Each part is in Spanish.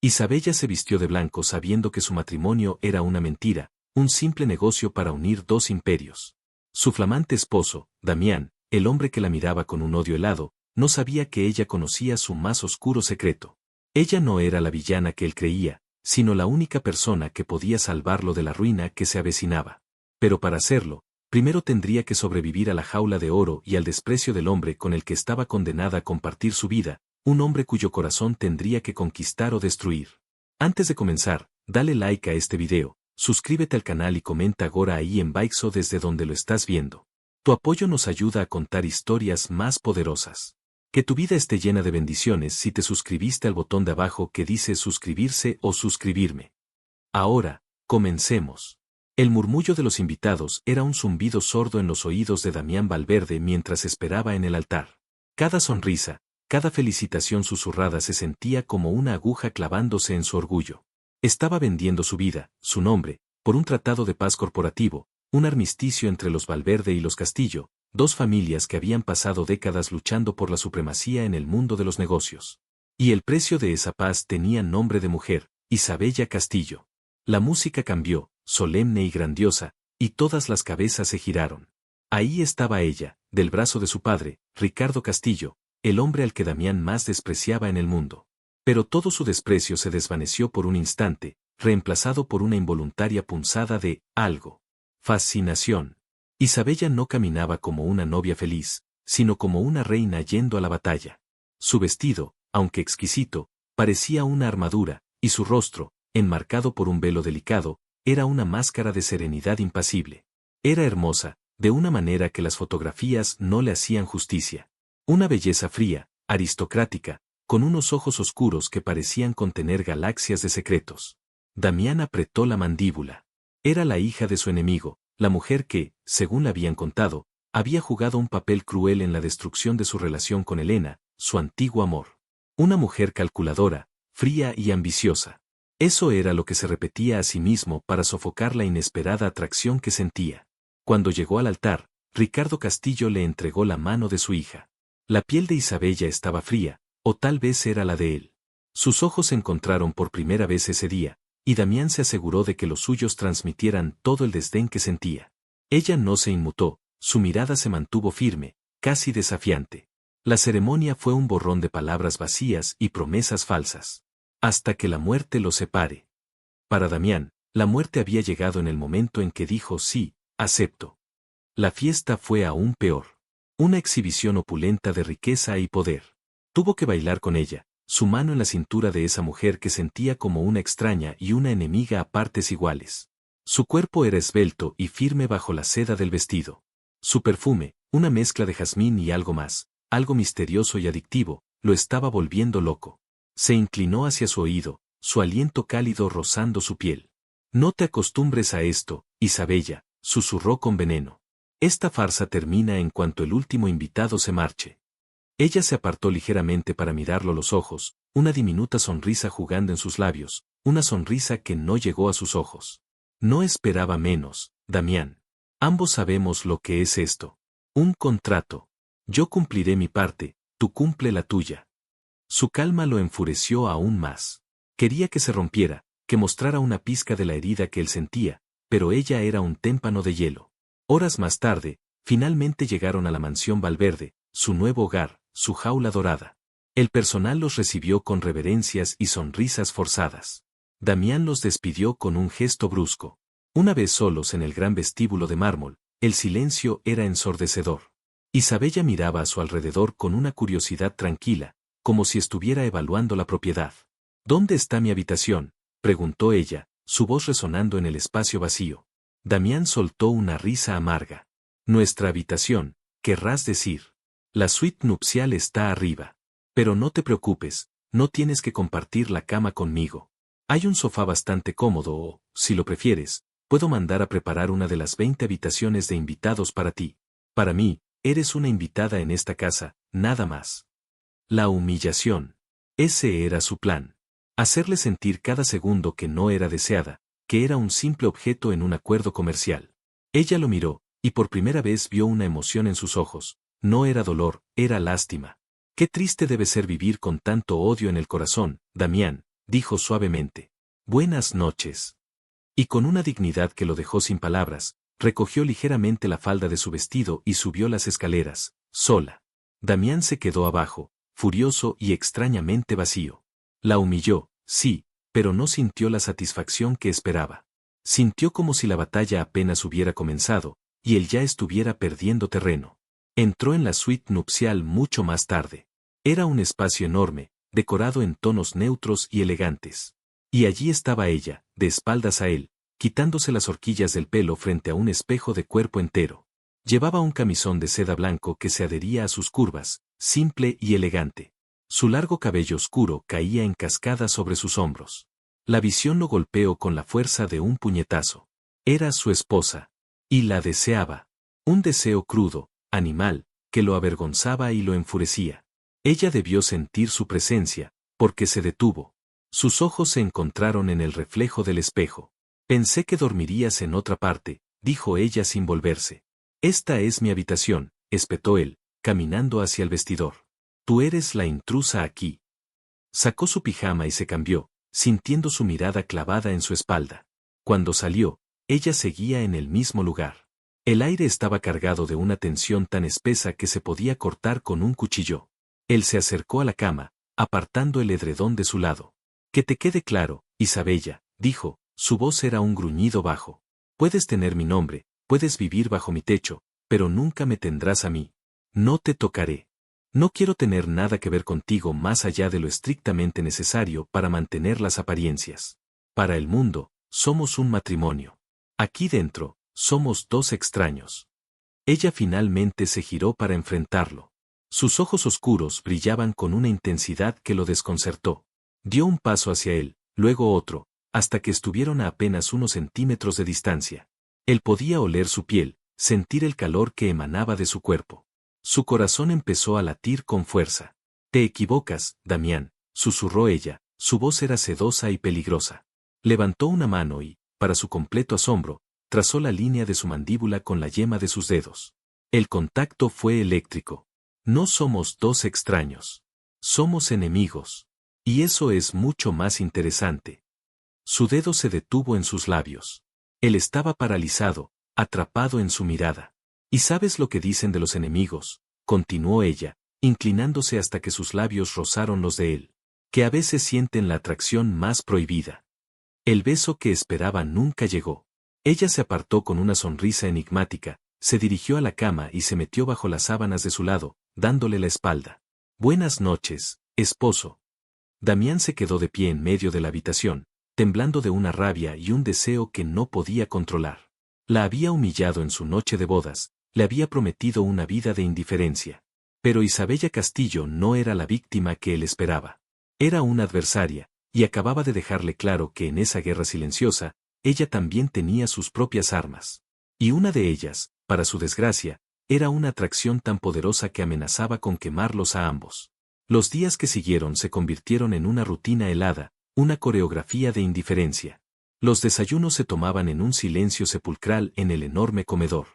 Isabella se vistió de blanco sabiendo que su matrimonio era una mentira, un simple negocio para unir dos imperios. Su flamante esposo, Damián, el hombre que la miraba con un odio helado, no sabía que ella conocía su más oscuro secreto. Ella no era la villana que él creía, sino la única persona que podía salvarlo de la ruina que se avecinaba. Pero para hacerlo, primero tendría que sobrevivir a la jaula de oro y al desprecio del hombre con el que estaba condenada a compartir su vida, un hombre cuyo corazón tendría que conquistar o destruir. Antes de comenzar, dale like a este video, suscríbete al canal y comenta ahora ahí en Baixo desde donde lo estás viendo. Tu apoyo nos ayuda a contar historias más poderosas. Que tu vida esté llena de bendiciones si te suscribiste al botón de abajo que dice suscribirse o suscribirme. Ahora, comencemos. El murmullo de los invitados era un zumbido sordo en los oídos de Damián Valverde mientras esperaba en el altar. Cada sonrisa, cada felicitación susurrada se sentía como una aguja clavándose en su orgullo. Estaba vendiendo su vida, su nombre, por un tratado de paz corporativo, un armisticio entre los Valverde y los Castillo, dos familias que habían pasado décadas luchando por la supremacía en el mundo de los negocios. Y el precio de esa paz tenía nombre de mujer, Isabella Castillo. La música cambió, solemne y grandiosa, y todas las cabezas se giraron. Ahí estaba ella, del brazo de su padre, Ricardo Castillo, el hombre al que Damián más despreciaba en el mundo. Pero todo su desprecio se desvaneció por un instante, reemplazado por una involuntaria punzada de algo. Fascinación. Isabella no caminaba como una novia feliz, sino como una reina yendo a la batalla. Su vestido, aunque exquisito, parecía una armadura, y su rostro, enmarcado por un velo delicado, era una máscara de serenidad impasible. Era hermosa, de una manera que las fotografías no le hacían justicia. Una belleza fría, aristocrática, con unos ojos oscuros que parecían contener galaxias de secretos. Damián apretó la mandíbula. Era la hija de su enemigo, la mujer que, según le habían contado, había jugado un papel cruel en la destrucción de su relación con Elena, su antiguo amor. Una mujer calculadora, fría y ambiciosa. Eso era lo que se repetía a sí mismo para sofocar la inesperada atracción que sentía. Cuando llegó al altar, Ricardo Castillo le entregó la mano de su hija. La piel de Isabella estaba fría, o tal vez era la de él. Sus ojos se encontraron por primera vez ese día, y Damián se aseguró de que los suyos transmitieran todo el desdén que sentía. Ella no se inmutó, su mirada se mantuvo firme, casi desafiante. La ceremonia fue un borrón de palabras vacías y promesas falsas. Hasta que la muerte los separe. Para Damián, la muerte había llegado en el momento en que dijo sí, acepto. La fiesta fue aún peor. Una exhibición opulenta de riqueza y poder. Tuvo que bailar con ella, su mano en la cintura de esa mujer que sentía como una extraña y una enemiga a partes iguales. Su cuerpo era esbelto y firme bajo la seda del vestido. Su perfume, una mezcla de jazmín y algo más, algo misterioso y adictivo, lo estaba volviendo loco. Se inclinó hacia su oído, su aliento cálido rozando su piel. No te acostumbres a esto, Isabella, susurró con veneno. Esta farsa termina en cuanto el último invitado se marche. Ella se apartó ligeramente para mirarlo a los ojos, una diminuta sonrisa jugando en sus labios, una sonrisa que no llegó a sus ojos. No esperaba menos, Damián. Ambos sabemos lo que es esto. Un contrato. Yo cumpliré mi parte, tú cumple la tuya. Su calma lo enfureció aún más. Quería que se rompiera, que mostrara una pizca de la herida que él sentía, pero ella era un témpano de hielo. Horas más tarde, finalmente llegaron a la mansión Valverde, su nuevo hogar, su jaula dorada. El personal los recibió con reverencias y sonrisas forzadas. Damián los despidió con un gesto brusco. Una vez solos en el gran vestíbulo de mármol, el silencio era ensordecedor. Isabella miraba a su alrededor con una curiosidad tranquila, como si estuviera evaluando la propiedad. ¿Dónde está mi habitación?, preguntó ella, su voz resonando en el espacio vacío. Damián soltó una risa amarga. Nuestra habitación, querrás decir. La suite nupcial está arriba. Pero no te preocupes, no tienes que compartir la cama conmigo. Hay un sofá bastante cómodo o, si lo prefieres, puedo mandar a preparar una de las 20 habitaciones de invitados para ti. Para mí, eres una invitada en esta casa, nada más. La humillación. Ese era su plan. Hacerle sentir cada segundo que no era deseada, que era un simple objeto en un acuerdo comercial. Ella lo miró, y por primera vez vio una emoción en sus ojos. No era dolor, era lástima. Qué triste debe ser vivir con tanto odio en el corazón, Damián, dijo suavemente. Buenas noches. Y con una dignidad que lo dejó sin palabras, recogió ligeramente la falda de su vestido y subió las escaleras, sola. Damián se quedó abajo, furioso y extrañamente vacío. La humilló, sí, pero no sintió la satisfacción que esperaba. Sintió como si la batalla apenas hubiera comenzado, y él ya estuviera perdiendo terreno. Entró en la suite nupcial mucho más tarde. Era un espacio enorme, decorado en tonos neutros y elegantes. Y allí estaba ella, de espaldas a él, quitándose las horquillas del pelo frente a un espejo de cuerpo entero. Llevaba un camisón de seda blanco que se adhería a sus curvas, simple y elegante. Su largo cabello oscuro caía en cascada sobre sus hombros. La visión lo golpeó con la fuerza de un puñetazo. Era su esposa. Y la deseaba. Un deseo crudo, animal, que lo avergonzaba y lo enfurecía. Ella debió sentir su presencia, porque se detuvo. Sus ojos se encontraron en el reflejo del espejo. Pensé que dormirías en otra parte, dijo ella sin volverse. Esta es mi habitación, espetó él, caminando hacia el vestidor. Tú eres la intrusa aquí. Sacó su pijama y se cambió, sintiendo su mirada clavada en su espalda. Cuando salió, ella seguía en el mismo lugar. El aire estaba cargado de una tensión tan espesa que se podía cortar con un cuchillo. Él se acercó a la cama, apartando el edredón de su lado. Que te quede claro, Isabella, dijo, su voz era un gruñido bajo. Puedes tener mi nombre, puedes vivir bajo mi techo, pero nunca me tendrás a mí. No te tocaré. No quiero tener nada que ver contigo más allá de lo estrictamente necesario para mantener las apariencias. Para el mundo, somos un matrimonio. Aquí dentro, somos dos extraños. Ella finalmente se giró para enfrentarlo. Sus ojos oscuros brillaban con una intensidad que lo desconcertó. Dio un paso hacia él, luego otro, hasta que estuvieron a apenas unos centímetros de distancia. Él podía oler su piel, sentir el calor que emanaba de su cuerpo. Su corazón empezó a latir con fuerza. Te equivocas, Damián, susurró ella, su voz era sedosa y peligrosa. Levantó una mano y, para su completo asombro, trazó la línea de su mandíbula con la yema de sus dedos. El contacto fue eléctrico. No somos dos extraños. Somos enemigos. Y eso es mucho más interesante. Su dedo se detuvo en sus labios. Él estaba paralizado, atrapado en su mirada. ¿Y sabes lo que dicen de los enemigos?, continuó ella, inclinándose hasta que sus labios rozaron los de él. Que a veces sienten la atracción más prohibida. El beso que esperaba nunca llegó. Ella se apartó con una sonrisa enigmática, se dirigió a la cama y se metió bajo las sábanas de su lado, dándole la espalda. Buenas noches, esposo. Damián se quedó de pie en medio de la habitación, temblando de una rabia y un deseo que no podía controlar. La había humillado en su noche de bodas, le había prometido una vida de indiferencia. Pero Isabella Castillo no era la víctima que él esperaba. Era una adversaria, y acababa de dejarle claro que en esa guerra silenciosa, ella también tenía sus propias armas. Y una de ellas, para su desgracia, era una atracción tan poderosa que amenazaba con quemarlos a ambos. Los días que siguieron se convirtieron en una rutina helada, una coreografía de indiferencia. Los desayunos se tomaban en un silencio sepulcral en el enorme comedor.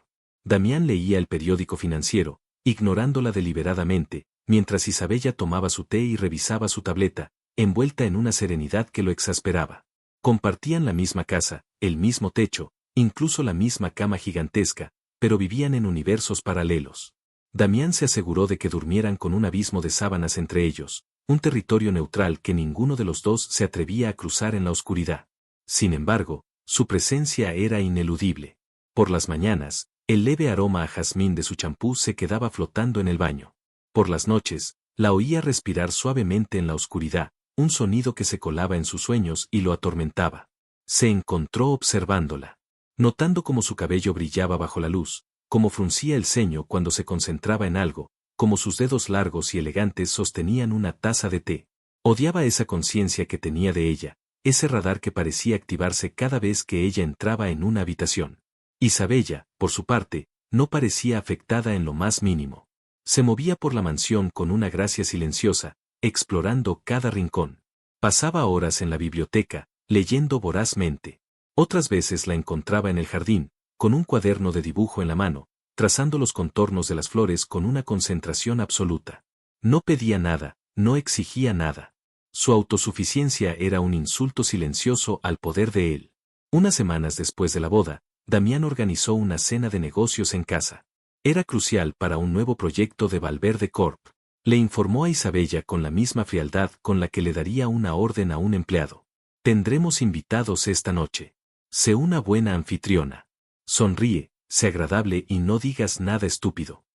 Damián leía el periódico financiero, ignorándola deliberadamente, mientras Isabella tomaba su té y revisaba su tableta, envuelta en una serenidad que lo exasperaba. Compartían la misma casa, el mismo techo, incluso la misma cama gigantesca, pero vivían en universos paralelos. Damián se aseguró de que durmieran con un abismo de sábanas entre ellos, un territorio neutral que ninguno de los dos se atrevía a cruzar en la oscuridad. Sin embargo, su presencia era ineludible. Por las mañanas, el leve aroma a jazmín de su champú se quedaba flotando en el baño. Por las noches, la oía respirar suavemente en la oscuridad, un sonido que se colaba en sus sueños y lo atormentaba. Se encontró observándola. Notando cómo su cabello brillaba bajo la luz, cómo fruncía el ceño cuando se concentraba en algo, cómo sus dedos largos y elegantes sostenían una taza de té. Odiaba esa conciencia que tenía de ella, ese radar que parecía activarse cada vez que ella entraba en una habitación. Isabella, por su parte, no parecía afectada en lo más mínimo. Se movía por la mansión con una gracia silenciosa, explorando cada rincón. Pasaba horas en la biblioteca, leyendo vorazmente. Otras veces la encontraba en el jardín, con un cuaderno de dibujo en la mano, trazando los contornos de las flores con una concentración absoluta. No pedía nada, no exigía nada. Su autosuficiencia era un insulto silencioso al poder de él. Unas semanas después de la boda, Damián organizó una cena de negocios en casa. Era crucial para un nuevo proyecto de Valverde Corp. Le informó a Isabella con la misma frialdad con la que le daría una orden a un empleado. Tendremos invitados esta noche. Sé una buena anfitriona. Sonríe, sé agradable y no digas nada estúpido.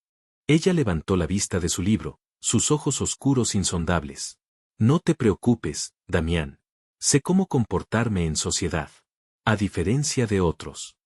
Ella levantó la vista de su libro, sus ojos oscuros insondables. No te preocupes, Damián. Sé cómo comportarme en sociedad. A diferencia de otros.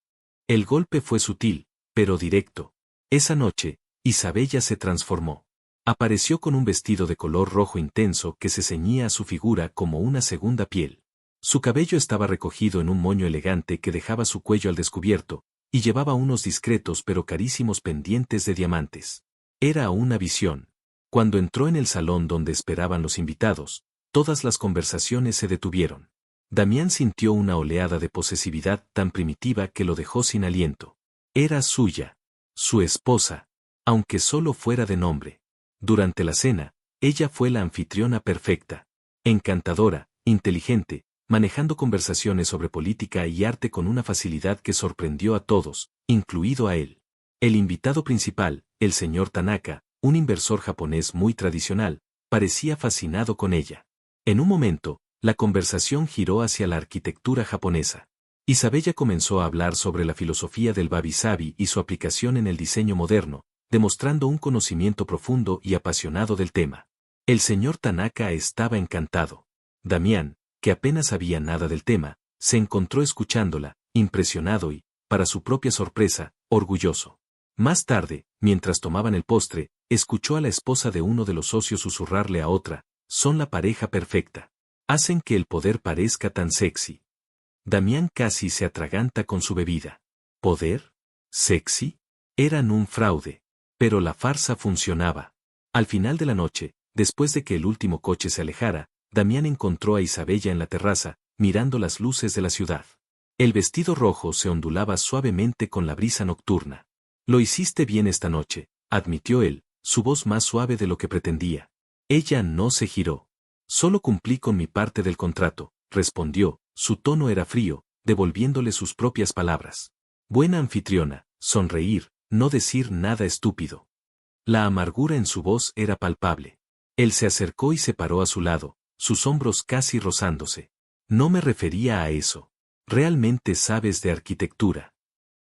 El golpe fue sutil, pero directo. Esa noche, Isabella se transformó. Apareció con un vestido de color rojo intenso que se ceñía a su figura como una segunda piel. Su cabello estaba recogido en un moño elegante que dejaba su cuello al descubierto, y llevaba unos discretos pero carísimos pendientes de diamantes. Era una visión. Cuando entró en el salón donde esperaban los invitados, todas las conversaciones se detuvieron. Damián sintió una oleada de posesividad tan primitiva que lo dejó sin aliento. Era suya. Su esposa. Aunque solo fuera de nombre. Durante la cena, ella fue la anfitriona perfecta. Encantadora, inteligente, manejando conversaciones sobre política y arte con una facilidad que sorprendió a todos, incluido a él. El invitado principal, el señor Tanaka, un inversor japonés muy tradicional, parecía fascinado con ella. En un momento, la conversación giró hacia la arquitectura japonesa. Isabella comenzó a hablar sobre la filosofía del wabi-sabi y su aplicación en el diseño moderno, demostrando un conocimiento profundo y apasionado del tema. El señor Tanaka estaba encantado. Damián, que apenas sabía nada del tema, se encontró escuchándola, impresionado y, para su propia sorpresa, orgulloso. Más tarde, mientras tomaban el postre, escuchó a la esposa de uno de los socios susurrarle a otra, son la pareja perfecta. Hacen que el poder parezca tan sexy. Damián casi se atraganta con su bebida. ¿Poder? ¿Sexy? Eran un fraude. Pero la farsa funcionaba. Al final de la noche, después de que el último coche se alejara, Damián encontró a Isabella en la terraza, mirando las luces de la ciudad. El vestido rojo se ondulaba suavemente con la brisa nocturna. Lo hiciste bien esta noche, admitió él, su voz más suave de lo que pretendía. Ella no se giró. Solo cumplí con mi parte del contrato, respondió, su tono era frío, devolviéndole sus propias palabras. Buena anfitriona, sonreír, no decir nada estúpido. La amargura en su voz era palpable. Él se acercó y se paró a su lado, sus hombros casi rozándose. No me refería a eso. Realmente sabes de arquitectura.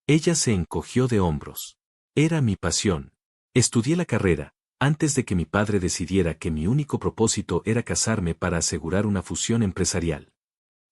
Ella se encogió de hombros. Era mi pasión. Estudié la carrera, antes de que mi padre decidiera que mi único propósito era casarme para asegurar una fusión empresarial.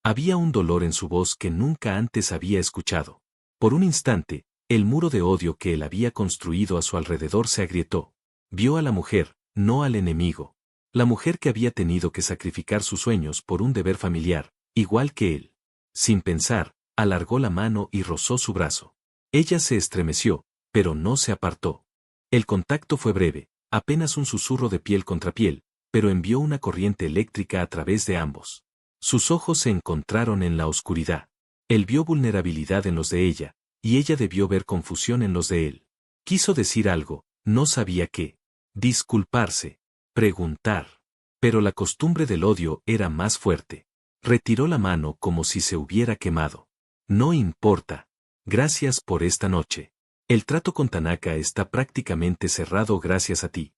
Había un dolor en su voz que nunca antes había escuchado. Por un instante, el muro de odio que él había construido a su alrededor se agrietó. Vio a la mujer, no al enemigo. La mujer que había tenido que sacrificar sus sueños por un deber familiar, igual que él. Sin pensar, alargó la mano y rozó su brazo. Ella se estremeció, pero no se apartó. El contacto fue breve, apenas un susurro de piel contra piel, pero envió una corriente eléctrica a través de ambos. Sus ojos se encontraron en la oscuridad. Él vio vulnerabilidad en los de ella, y ella debió ver confusión en los de él. Quiso decir algo, no sabía qué. Disculparse. Preguntar. Pero la costumbre del odio era más fuerte. Retiró la mano como si se hubiera quemado. No importa. Gracias por esta noche. El trato con Tanaka está prácticamente cerrado gracias a ti.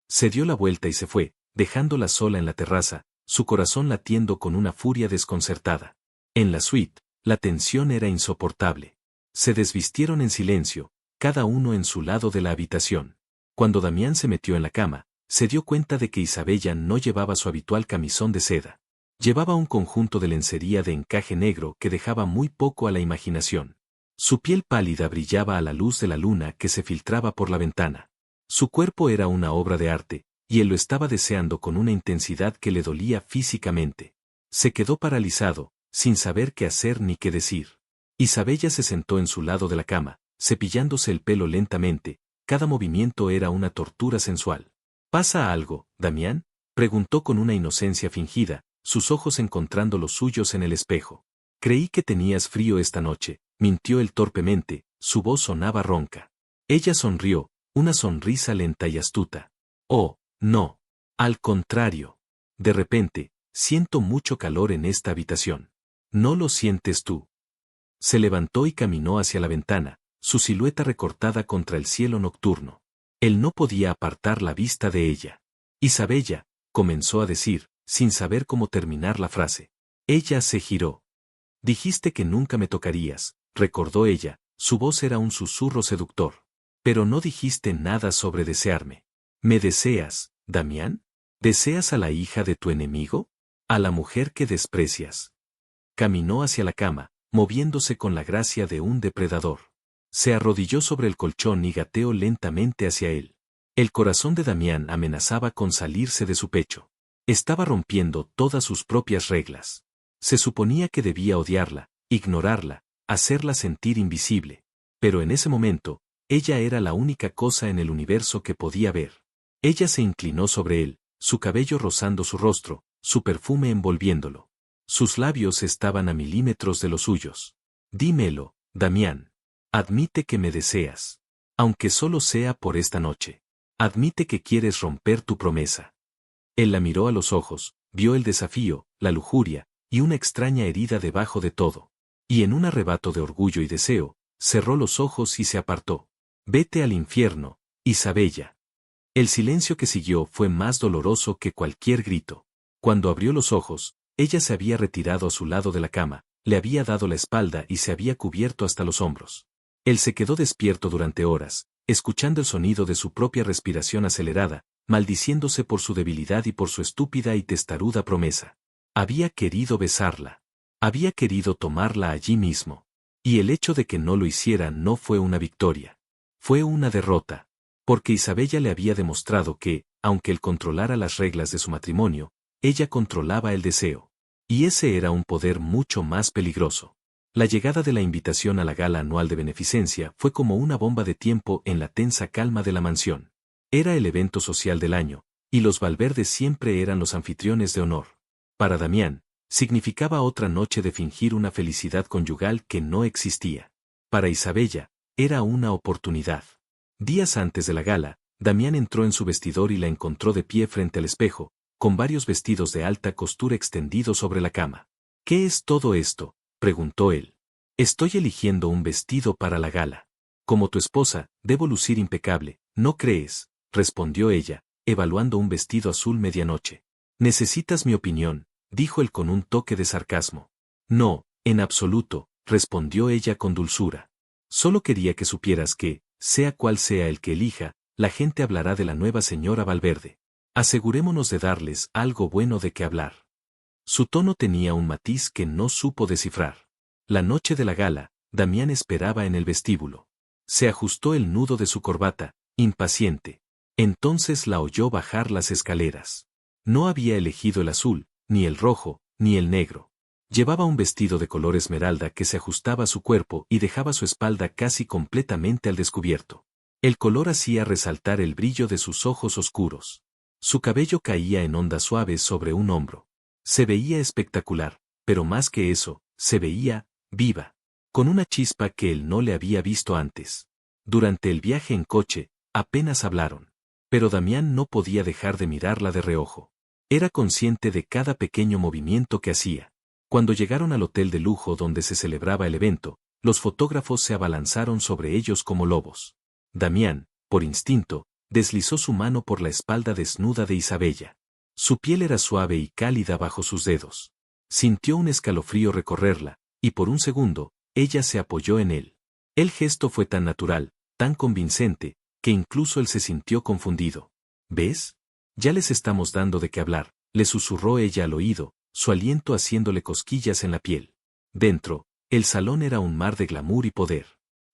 Se dio la vuelta y se fue, dejándola sola en la terraza, su corazón latiendo con una furia desconcertada. En la suite, la tensión era insoportable. Se desvistieron en silencio, cada uno en su lado de la habitación. Cuando Damián se metió en la cama, se dio cuenta de que Isabella no llevaba su habitual camisón de seda. Llevaba un conjunto de lencería de encaje negro que dejaba muy poco a la imaginación. Su piel pálida brillaba a la luz de la luna que se filtraba por la ventana. Su cuerpo era una obra de arte, y él lo estaba deseando con una intensidad que le dolía físicamente. Se quedó paralizado, sin saber qué hacer ni qué decir. Isabella se sentó en su lado de la cama, cepillándose el pelo lentamente, cada movimiento era una tortura sensual. ¿Pasa algo, Damián? Preguntó con una inocencia fingida, sus ojos encontrando los suyos en el espejo. Creí que tenías frío esta noche, mintió él torpemente, su voz sonaba ronca. Ella sonrió, una sonrisa lenta y astuta. Oh, no. Al contrario. De repente, siento mucho calor en esta habitación. ¿No lo sientes tú? Se levantó y caminó hacia la ventana, su silueta recortada contra el cielo nocturno. Él no podía apartar la vista de ella. Isabella, comenzó a decir, sin saber cómo terminar la frase. Ella se giró. Dijiste que nunca me tocarías, recordó ella, su voz era un susurro seductor. Pero no dijiste nada sobre desearme. ¿Me deseas, Damián? ¿Deseas a la hija de tu enemigo? ¿A la mujer que desprecias? Caminó hacia la cama, moviéndose con la gracia de un depredador. Se arrodilló sobre el colchón y gateó lentamente hacia él. El corazón de Damián amenazaba con salirse de su pecho. Estaba rompiendo todas sus propias reglas. Se suponía que debía odiarla, ignorarla, hacerla sentir invisible. Pero en ese momento, ella era la única cosa en el universo que podía ver. Ella se inclinó sobre él, su cabello rozando su rostro, su perfume envolviéndolo. Sus labios estaban a milímetros de los suyos. Dímelo, Damián. Admite que me deseas. Aunque solo sea por esta noche. Admite que quieres romper tu promesa. Él la miró a los ojos, vio el desafío, la lujuria, y una extraña herida debajo de todo. Y en un arrebato de orgullo y deseo, cerró los ojos y se apartó. Vete al infierno, Isabella. El silencio que siguió fue más doloroso que cualquier grito. Cuando abrió los ojos, ella se había retirado a su lado de la cama, le había dado la espalda y se había cubierto hasta los hombros. Él se quedó despierto durante horas, escuchando el sonido de su propia respiración acelerada, maldiciéndose por su debilidad y por su estúpida y testaruda promesa. Había querido besarla. Había querido tomarla allí mismo. Y el hecho de que no lo hiciera no fue una victoria. Fue una derrota. Porque Isabella le había demostrado que, aunque él controlara las reglas de su matrimonio, ella controlaba el deseo. Y ese era un poder mucho más peligroso. La llegada de la invitación a la gala anual de beneficencia fue como una bomba de tiempo en la tensa calma de la mansión. Era el evento social del año, y los Valverde siempre eran los anfitriones de honor. Para Damián, significaba otra noche de fingir una felicidad conyugal que no existía. Para Isabella, era una oportunidad. Días antes de la gala, Damián entró en su vestidor y la encontró de pie frente al espejo, con varios vestidos de alta costura extendidos sobre la cama. ¿Qué es todo esto?, preguntó él. Estoy eligiendo un vestido para la gala. Como tu esposa, debo lucir impecable, ¿no crees?, respondió ella, evaluando un vestido azul medianoche. ¿Necesitas mi opinión?, dijo él con un toque de sarcasmo. No, en absoluto, respondió ella con dulzura. Solo quería que supieras que, sea cual sea el que elija, la gente hablará de la nueva señora Valverde. Asegurémonos de darles algo bueno de qué hablar. Su tono tenía un matiz que no supo descifrar. La noche de la gala, Damián esperaba en el vestíbulo. Se ajustó el nudo de su corbata, impaciente. Entonces la oyó bajar las escaleras. No había elegido el azul, ni el rojo, ni el negro. Llevaba un vestido de color esmeralda que se ajustaba a su cuerpo y dejaba su espalda casi completamente al descubierto. El color hacía resaltar el brillo de sus ojos oscuros. Su cabello caía en ondas suaves sobre un hombro. Se veía espectacular, pero más que eso, se veía viva, con una chispa que él no le había visto antes. Durante el viaje en coche, apenas hablaron. Pero Damián no podía dejar de mirarla de reojo. Era consciente de cada pequeño movimiento que hacía. Cuando llegaron al hotel de lujo donde se celebraba el evento, los fotógrafos se abalanzaron sobre ellos como lobos. Damián, por instinto, deslizó su mano por la espalda desnuda de Isabella. Su piel era suave y cálida bajo sus dedos. Sintió un escalofrío recorrerla, y por un segundo, ella se apoyó en él. El gesto fue tan natural, tan convincente, que incluso él se sintió confundido. ¿Ves? Ya les estamos dando de qué hablar, le susurró ella al oído, su aliento haciéndole cosquillas en la piel. Dentro, el salón era un mar de glamour y poder.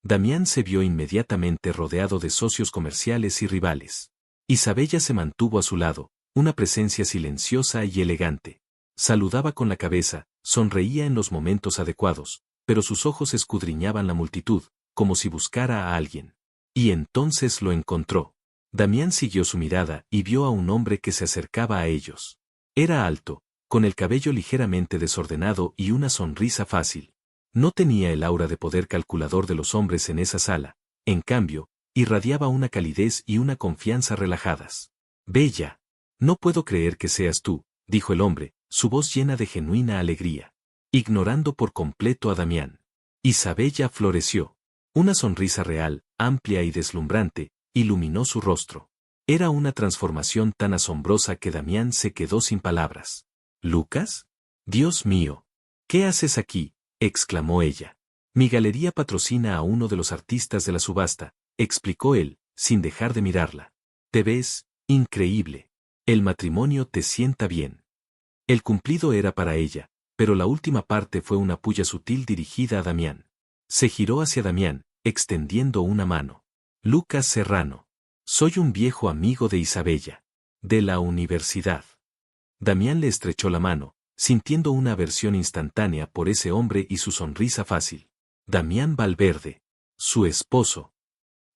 Damián se vio inmediatamente rodeado de socios comerciales y rivales. Isabella se mantuvo a su lado, una presencia silenciosa y elegante. Saludaba con la cabeza, sonreía en los momentos adecuados, pero sus ojos escudriñaban la multitud, como si buscara a alguien. Y entonces lo encontró. Damián siguió su mirada y vio a un hombre que se acercaba a ellos. Era alto, con el cabello ligeramente desordenado y una sonrisa fácil. No tenía el aura de poder calculador de los hombres en esa sala, en cambio, irradiaba una calidez y una confianza relajadas. Bella. No puedo creer que seas tú, dijo el hombre, su voz llena de genuina alegría, ignorando por completo a Damián. Isabella floreció. Una sonrisa real, amplia y deslumbrante, iluminó su rostro. Era una transformación tan asombrosa que Damián se quedó sin palabras. ¿Lucas? Dios mío. ¿Qué haces aquí? Exclamó ella. Mi galería patrocina a uno de los artistas de la subasta, explicó él, sin dejar de mirarla. Te ves increíble. El matrimonio te sienta bien. El cumplido era para ella, pero la última parte fue una puya sutil dirigida a Damián. Se giró hacia Damián, extendiendo una mano. Lucas Serrano. Soy un viejo amigo de Isabella. De la universidad. Damián le estrechó la mano, sintiendo una aversión instantánea por ese hombre y su sonrisa fácil. Damián Valverde. Su esposo.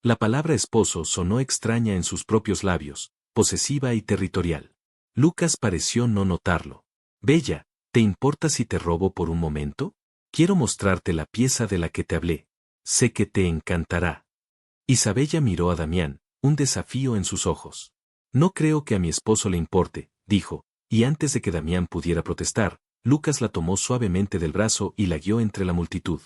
La palabra esposo sonó extraña en sus propios labios, posesiva y territorial. Lucas pareció no notarlo. Bella, ¿te importa si te robo por un momento? Quiero mostrarte la pieza de la que te hablé. Sé que te encantará. Isabella miró a Damián, un desafío en sus ojos. No creo que a mi esposo le importe, dijo, y antes de que Damián pudiera protestar, Lucas la tomó suavemente del brazo y la guió entre la multitud.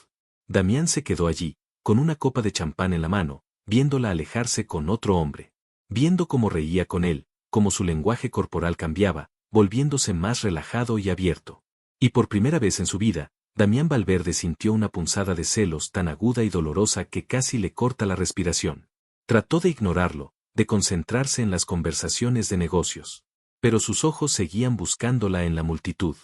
Damián se quedó allí, con una copa de champán en la mano, viéndola alejarse con otro hombre. Viendo cómo reía con él, cómo su lenguaje corporal cambiaba, volviéndose más relajado y abierto. Y por primera vez en su vida, Damián Valverde sintió una punzada de celos tan aguda y dolorosa que casi le corta la respiración. Trató de ignorarlo, de concentrarse en las conversaciones de negocios. Pero sus ojos seguían buscándola en la multitud.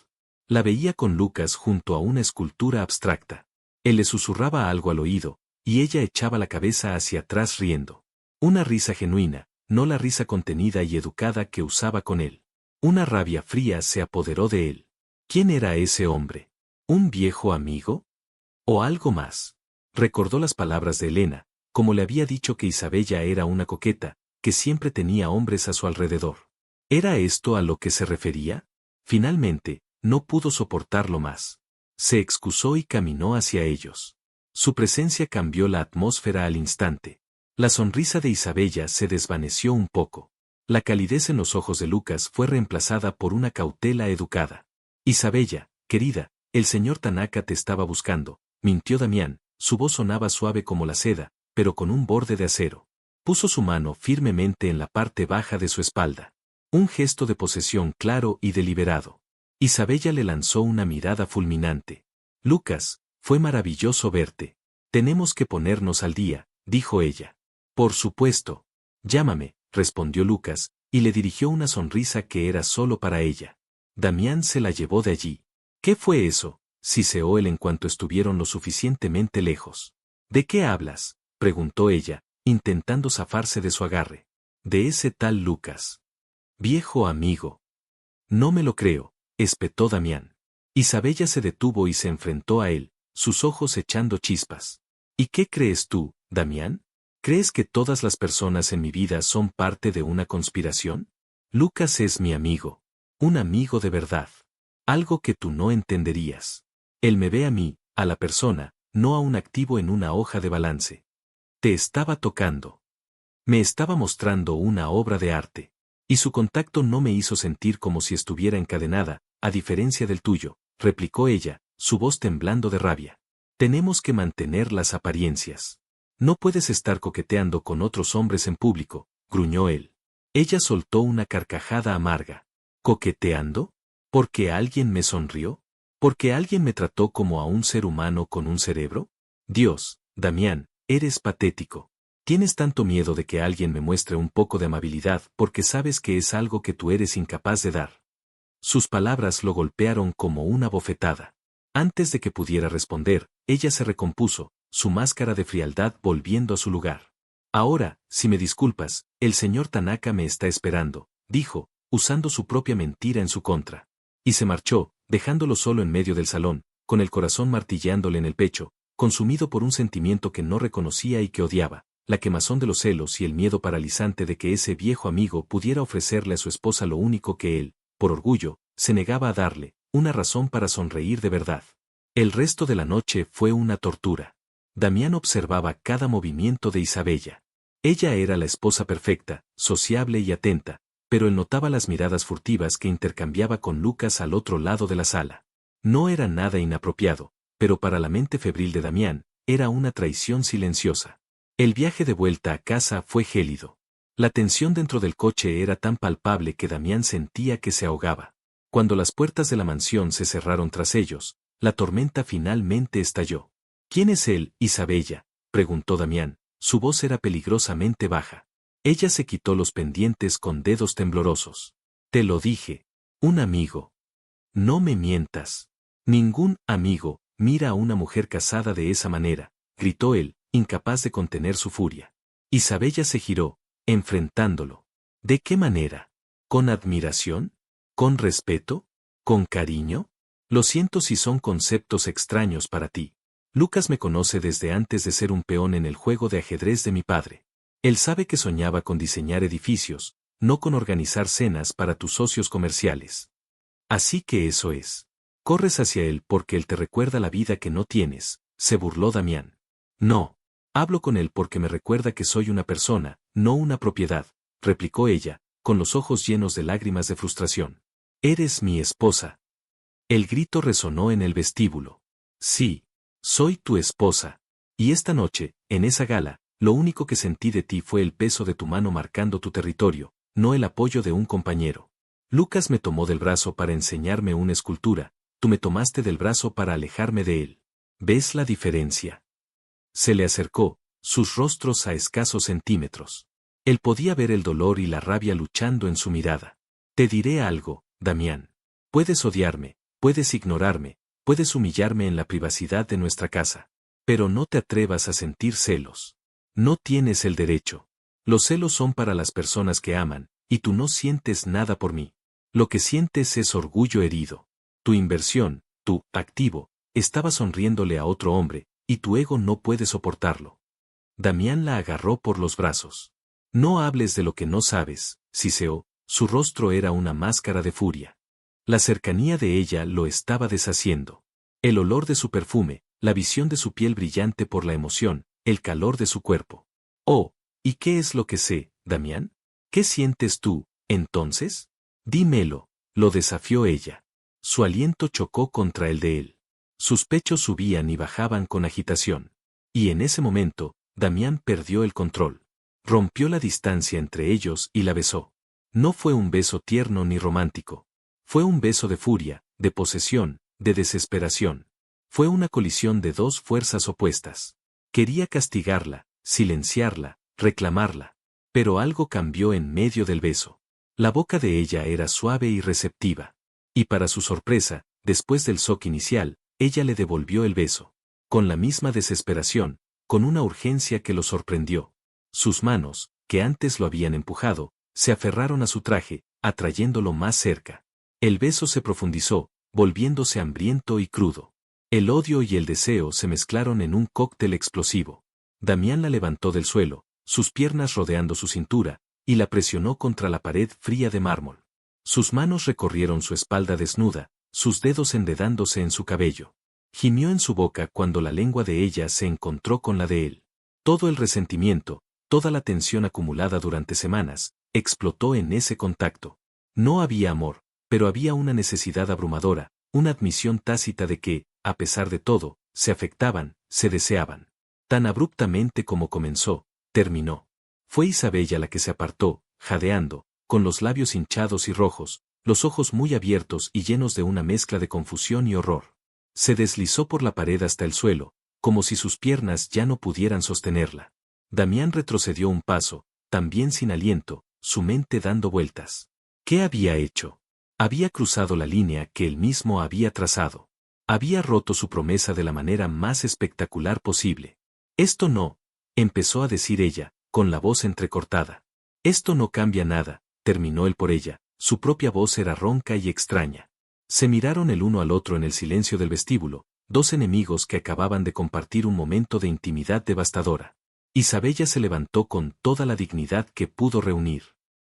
La veía con Lucas junto a una escultura abstracta. Él le susurraba algo al oído, y ella echaba la cabeza hacia atrás riendo. Una risa genuina, no la risa contenida y educada que usaba con él. Una rabia fría se apoderó de él. ¿Quién era ese hombre? ¿Un viejo amigo? ¿O algo más? Recordó las palabras de Elena, como le había dicho que Isabella era una coqueta, que siempre tenía hombres a su alrededor. ¿Era esto a lo que se refería? Finalmente, no pudo soportarlo más. Se excusó y caminó hacia ellos. Su presencia cambió la atmósfera al instante. La sonrisa de Isabella se desvaneció un poco. La calidez en los ojos de Lucas fue reemplazada por una cautela educada. Isabella, querida, el señor Tanaka te estaba buscando, mintió Damián, su voz sonaba suave como la seda, pero con un borde de acero. Puso su mano firmemente en la parte baja de su espalda. Un gesto de posesión claro y deliberado. Isabella le lanzó una mirada fulminante. Lucas, fue maravilloso verte. Tenemos que ponernos al día, dijo ella. Por supuesto. Llámame, respondió Lucas, y le dirigió una sonrisa que era solo para ella. Damián se la llevó de allí. ¿Qué fue eso? Siseó él en cuanto estuvieron lo suficientemente lejos. ¿De qué hablas? Preguntó ella, intentando zafarse de su agarre. De ese tal Lucas. Viejo amigo. No me lo creo, espetó Damián. Isabella se detuvo y se enfrentó a él, sus ojos echando chispas. ¿Y qué crees tú, Damián? ¿Crees que todas las personas en mi vida son parte de una conspiración? Lucas es mi amigo. Un amigo de verdad. Algo que tú no entenderías. Él me ve a mí, a la persona, no a un activo en una hoja de balance. Te estaba tocando. Me estaba mostrando una obra de arte. Y su contacto no me hizo sentir como si estuviera encadenada, a diferencia del tuyo, replicó ella, su voz temblando de rabia. Tenemos que mantener las apariencias. No puedes estar coqueteando con otros hombres en público, gruñó él. Ella soltó una carcajada amarga. ¿Coqueteando? ¿Porque alguien me sonrió? ¿Porque alguien me trató como a un ser humano con un cerebro? Dios, Damián, eres patético. Tienes tanto miedo de que alguien me muestre un poco de amabilidad porque sabes que es algo que tú eres incapaz de dar. Sus palabras lo golpearon como una bofetada. Antes de que pudiera responder, ella se recompuso, su máscara de frialdad volviendo a su lugar. Ahora, si me disculpas, el señor Tanaka me está esperando, dijo, usando su propia mentira en su contra. Y se marchó, dejándolo solo en medio del salón, con el corazón martilleándole en el pecho, consumido por un sentimiento que no reconocía y que odiaba, la quemazón de los celos y el miedo paralizante de que ese viejo amigo pudiera ofrecerle a su esposa lo único que él, por orgullo, se negaba a darle, una razón para sonreír de verdad. El resto de la noche fue una tortura. Damián observaba cada movimiento de Isabella. Ella era la esposa perfecta, sociable y atenta, pero él notaba las miradas furtivas que intercambiaba con Lucas al otro lado de la sala. No era nada inapropiado, pero para la mente febril de Damián, era una traición silenciosa. El viaje de vuelta a casa fue gélido. La tensión dentro del coche era tan palpable que Damián sentía que se ahogaba. Cuando las puertas de la mansión se cerraron tras ellos, la tormenta finalmente estalló. ¿Quién es él, Isabella?, preguntó Damián. Su voz era peligrosamente baja. Ella se quitó los pendientes con dedos temblorosos. Te lo dije. Un amigo. No me mientas. Ningún amigo mira a una mujer casada de esa manera, gritó él, incapaz de contener su furia. Isabella se giró, enfrentándolo. ¿De qué manera? ¿Con admiración? ¿Con respeto? ¿Con cariño? Lo siento si son conceptos extraños para ti. Lucas me conoce desde antes de ser un peón en el juego de ajedrez de mi padre. Él sabe que soñaba con diseñar edificios, no con organizar cenas para tus socios comerciales. Así que eso es. Corres hacia él porque él te recuerda la vida que no tienes, se burló Damián. No. Hablo con él porque me recuerda que soy una persona, no una propiedad, replicó ella, con los ojos llenos de lágrimas de frustración. Eres mi esposa. El grito resonó en el vestíbulo. Sí. Soy tu esposa. Y esta noche, en esa gala, lo único que sentí de ti fue el peso de tu mano marcando tu territorio, no el apoyo de un compañero. Lucas me tomó del brazo para enseñarme una escultura, tú me tomaste del brazo para alejarme de él. ¿Ves la diferencia? Se le acercó, sus rostros a escasos centímetros. Él podía ver el dolor y la rabia luchando en su mirada. Te diré algo, Damián. Puedes odiarme, puedes ignorarme, puedes humillarme en la privacidad de nuestra casa. Pero no te atrevas a sentir celos. No tienes el derecho. Los celos son para las personas que aman, y tú no sientes nada por mí. Lo que sientes es orgullo herido. Tu inversión, tu activo, estaba sonriéndole a otro hombre, y tu ego no puede soportarlo. Damián la agarró por los brazos. No hables de lo que no sabes, siseó, su rostro era una máscara de furia. La cercanía de ella lo estaba deshaciendo. El olor de su perfume, la visión de su piel brillante por la emoción, el calor de su cuerpo. Oh, ¿y qué es lo que sé, Damián? ¿Qué sientes tú, entonces? Dímelo, lo desafió ella. Su aliento chocó contra el de él. Sus pechos subían y bajaban con agitación. Y en ese momento, Damián perdió el control. Rompió la distancia entre ellos y la besó. No fue un beso tierno ni romántico. Fue un beso de furia, de posesión, de desesperación. Fue una colisión de dos fuerzas opuestas. Quería castigarla, silenciarla, reclamarla. Pero algo cambió en medio del beso. La boca de ella era suave y receptiva. Y para su sorpresa, después del shock inicial, ella le devolvió el beso. Con la misma desesperación, con una urgencia que lo sorprendió. Sus manos, que antes lo habían empujado, se aferraron a su traje, atrayéndolo más cerca. El beso se profundizó, volviéndose hambriento y crudo. El odio y el deseo se mezclaron en un cóctel explosivo. Damián la levantó del suelo, sus piernas rodeando su cintura, y la presionó contra la pared fría de mármol. Sus manos recorrieron su espalda desnuda, sus dedos enredándose en su cabello. Gimió en su boca cuando la lengua de ella se encontró con la de él. Todo el resentimiento, toda la tensión acumulada durante semanas, explotó en ese contacto. No había amor, pero había una necesidad abrumadora, una admisión tácita de que, a pesar de todo, se afectaban, se deseaban. Tan abruptamente como comenzó, terminó. Fue Isabella la que se apartó, jadeando, con los labios hinchados y rojos, los ojos muy abiertos y llenos de una mezcla de confusión y horror. Se deslizó por la pared hasta el suelo, como si sus piernas ya no pudieran sostenerla. Damián retrocedió un paso, también sin aliento, su mente dando vueltas. ¿Qué había hecho? Había cruzado la línea que él mismo había trazado. Había roto su promesa de la manera más espectacular posible. Esto no, empezó a decir ella, con la voz entrecortada. Esto no cambia nada, terminó él por ella, su propia voz era ronca y extraña. Se miraron el uno al otro en el silencio del vestíbulo, dos enemigos que acababan de compartir un momento de intimidad devastadora. Isabella se levantó con toda la dignidad que pudo reunir.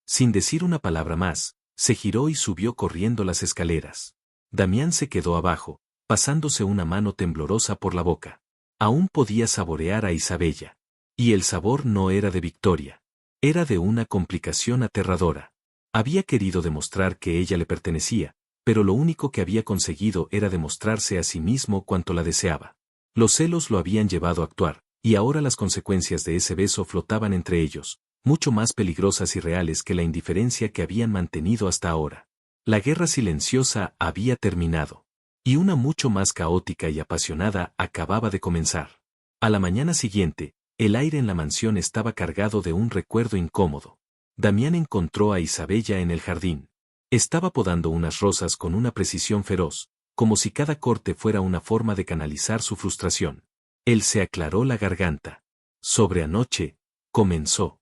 Sin decir una palabra más, se giró y subió corriendo las escaleras. Damián se quedó abajo, pasándose una mano temblorosa por la boca. Aún podía saborear a Isabella. Y el sabor no era de victoria. Era de una complicación aterradora. Había querido demostrar que ella le pertenecía, pero lo único que había conseguido era demostrarse a sí mismo cuanto la deseaba. Los celos lo habían llevado a actuar, y ahora las consecuencias de ese beso flotaban entre ellos, mucho más peligrosas y reales que la indiferencia que habían mantenido hasta ahora. La guerra silenciosa había terminado. Y una mucho más caótica y apasionada acababa de comenzar. A la mañana siguiente, el aire en la mansión estaba cargado de un recuerdo incómodo. Damián encontró a Isabella en el jardín. Estaba podando unas rosas con una precisión feroz, como si cada corte fuera una forma de canalizar su frustración. Él se aclaró la garganta. Sobre anoche, comenzó.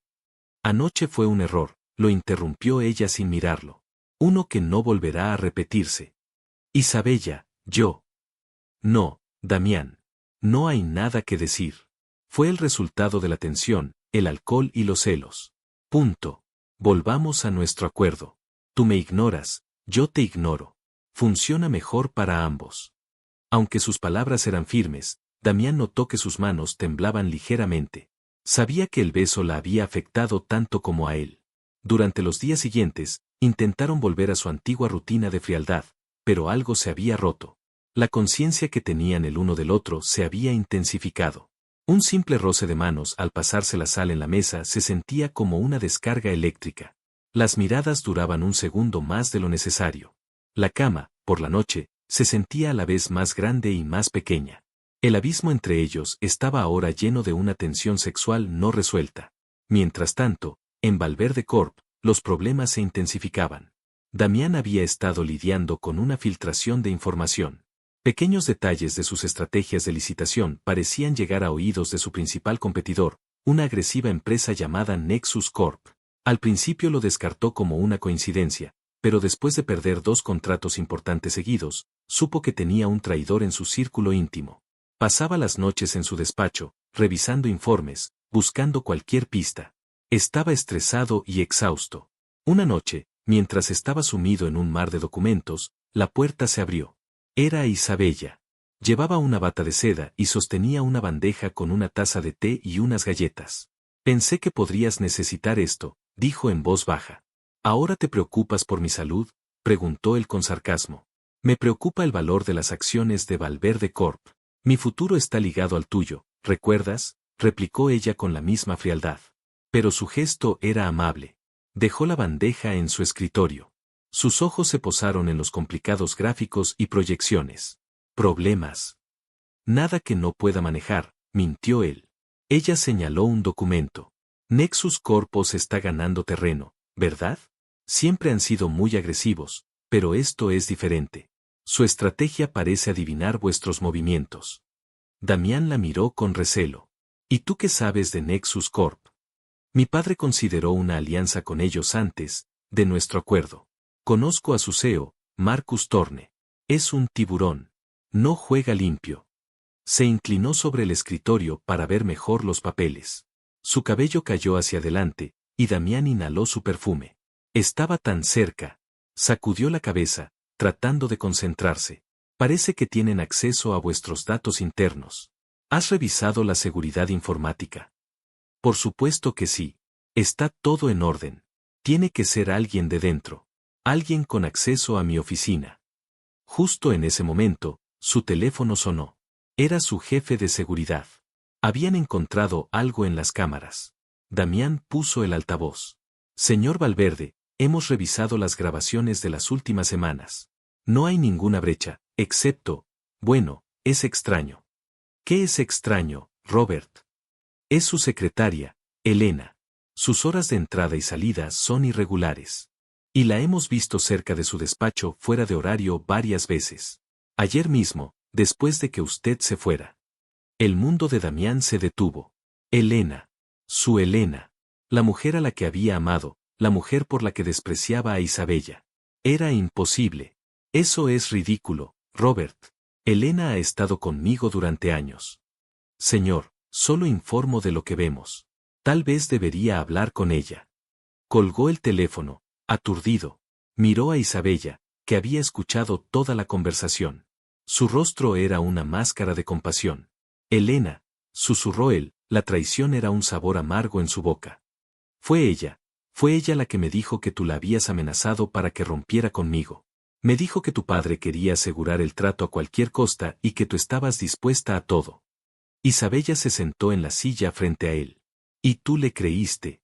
Anoche fue un error, lo interrumpió ella sin mirarlo. Uno que no volverá a repetirse. Isabella, yo. No, Damián. No hay nada que decir. Fue el resultado de la tensión, el alcohol y los celos. Punto. Volvamos a nuestro acuerdo. Tú me ignoras, yo te ignoro. Funciona mejor para ambos. Aunque sus palabras eran firmes, Damián notó que sus manos temblaban ligeramente. Sabía que el beso la había afectado tanto como a él. Durante los días siguientes, intentaron volver a su antigua rutina de frialdad, pero algo se había roto. La conciencia que tenían el uno del otro se había intensificado. Un simple roce de manos al pasarse la sal en la mesa se sentía como una descarga eléctrica. Las miradas duraban un segundo más de lo necesario. La cama, por la noche, se sentía a la vez más grande y más pequeña. El abismo entre ellos estaba ahora lleno de una tensión sexual no resuelta. Mientras tanto, en Valverde Corp, los problemas se intensificaban. Damián había estado lidiando con una filtración de información. Pequeños detalles de sus estrategias de licitación parecían llegar a oídos de su principal competidor, una agresiva empresa llamada Nexus Corp. Al principio lo descartó como una coincidencia, pero después de perder 2 contratos importantes seguidos, supo que tenía un traidor en su círculo íntimo. Pasaba las noches en su despacho, revisando informes, buscando cualquier pista. Estaba estresado y exhausto. Una noche, mientras estaba sumido en un mar de documentos, la puerta se abrió. Era Isabella. Llevaba una bata de seda y sostenía una bandeja con una taza de té y unas galletas. Pensé que podrías necesitar esto, dijo en voz baja. ¿Ahora te preocupas por mi salud?, preguntó él con sarcasmo. Me preocupa el valor de las acciones de Valverde Corp. Mi futuro está ligado al tuyo, ¿recuerdas?, replicó ella con la misma frialdad. Pero su gesto era amable. Dejó la bandeja en su escritorio. Sus ojos se posaron en los complicados gráficos y proyecciones. Problemas. Nada que no pueda manejar, mintió él. Ella señaló un documento. Nexus Corpos está ganando terreno, ¿verdad? Siempre han sido muy agresivos, pero esto es diferente. Su estrategia parece adivinar vuestros movimientos. Damián la miró con recelo. ¿Y tú qué sabes de Nexus Corp? Mi padre consideró una alianza con ellos antes de nuestro acuerdo. Conozco a su CEO, Marcus Torne. Es un tiburón. No juega limpio. Se inclinó sobre el escritorio para ver mejor los papeles. Su cabello cayó hacia adelante, y Damián inhaló su perfume. Estaba tan cerca. Sacudió la cabeza, tratando de concentrarse. Parece que tienen acceso a vuestros datos internos. ¿Has revisado la seguridad informática? Por supuesto que sí. Está todo en orden. Tiene que ser alguien de dentro. Alguien con acceso a mi oficina. Justo en ese momento, su teléfono sonó. Era su jefe de seguridad. Habían encontrado algo en las cámaras. Damián puso el altavoz. Señor Valverde, hemos revisado las grabaciones de las últimas semanas. No hay ninguna brecha, excepto, bueno, es extraño. ¿Qué es extraño, Robert? Es su secretaria, Elena. Sus horas de entrada y salida son irregulares. Y la hemos visto cerca de su despacho fuera de horario varias veces. Ayer mismo, después de que usted se fuera. El mundo de Damián se detuvo. Elena. Su Elena. La mujer a la que había amado, la mujer por la que despreciaba a Isabella. Era imposible. Eso es ridículo, Robert. Elena ha estado conmigo durante años. Señor, solo informo de lo que vemos. Tal vez debería hablar con ella. Colgó el teléfono. Aturdido, miró a Isabella, que había escuchado toda la conversación. Su rostro era una máscara de compasión. Elena, susurró él, la traición era un sabor amargo en su boca. Fue ella. Fue ella la que me dijo que tú la habías amenazado para que rompiera conmigo. Me dijo que tu padre quería asegurar el trato a cualquier costa y que tú estabas dispuesta a todo. Isabella se sentó en la silla frente a él. ¿Y tú le creíste?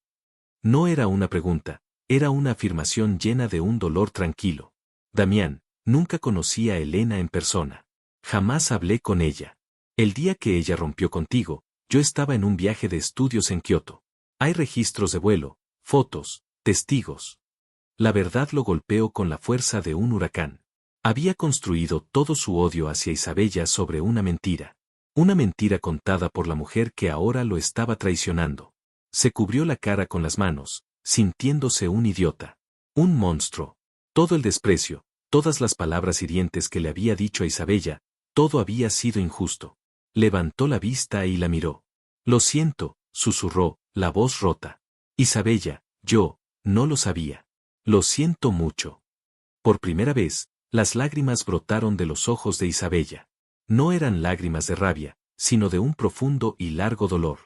No era una pregunta, era una afirmación llena de un dolor tranquilo. Damián, nunca conocí a Elena en persona. Jamás hablé con ella. El día que ella rompió contigo, yo estaba en un viaje de estudios en Kioto. Hay registros de vuelo, fotos, testigos. La verdad lo golpeó con la fuerza de un huracán. Había construido todo su odio hacia Isabella sobre una mentira. Una mentira contada por la mujer que ahora lo estaba traicionando. Se cubrió la cara con las manos, sintiéndose un idiota. Un monstruo. Todo el desprecio, todas las palabras hirientes que le había dicho a Isabella, todo había sido injusto. Levantó la vista y la miró. Lo siento, susurró, la voz rota. Isabella, yo, no lo sabía. Lo siento mucho. Por primera vez, las lágrimas brotaron de los ojos de Isabella. No eran lágrimas de rabia, sino de un profundo y largo dolor.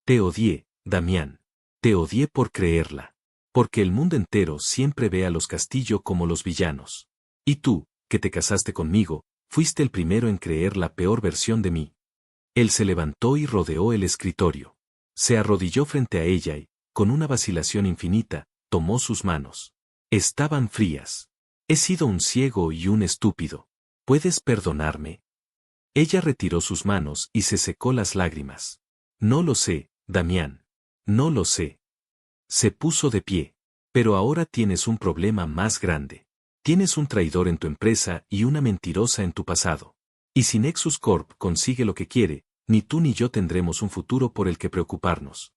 Te odié, Damián. Te odié por creerla. Porque el mundo entero siempre ve a los Castillo como los villanos. Y tú, que te casaste conmigo, fuiste el primero en creer la peor versión de mí. Él se levantó y rodeó el escritorio. Se arrodilló frente a ella y, con una vacilación infinita, tomó sus manos. Estaban frías. He sido un ciego y un estúpido. ¿Puedes perdonarme? Ella retiró sus manos y se secó las lágrimas. No lo sé, Damián. No lo sé. Se puso de pie. Pero ahora tienes un problema más grande. Tienes un traidor en tu empresa y una mentirosa en tu pasado. Y si Nexus Corp consigue lo que quiere, ni tú ni yo tendremos un futuro por el que preocuparnos.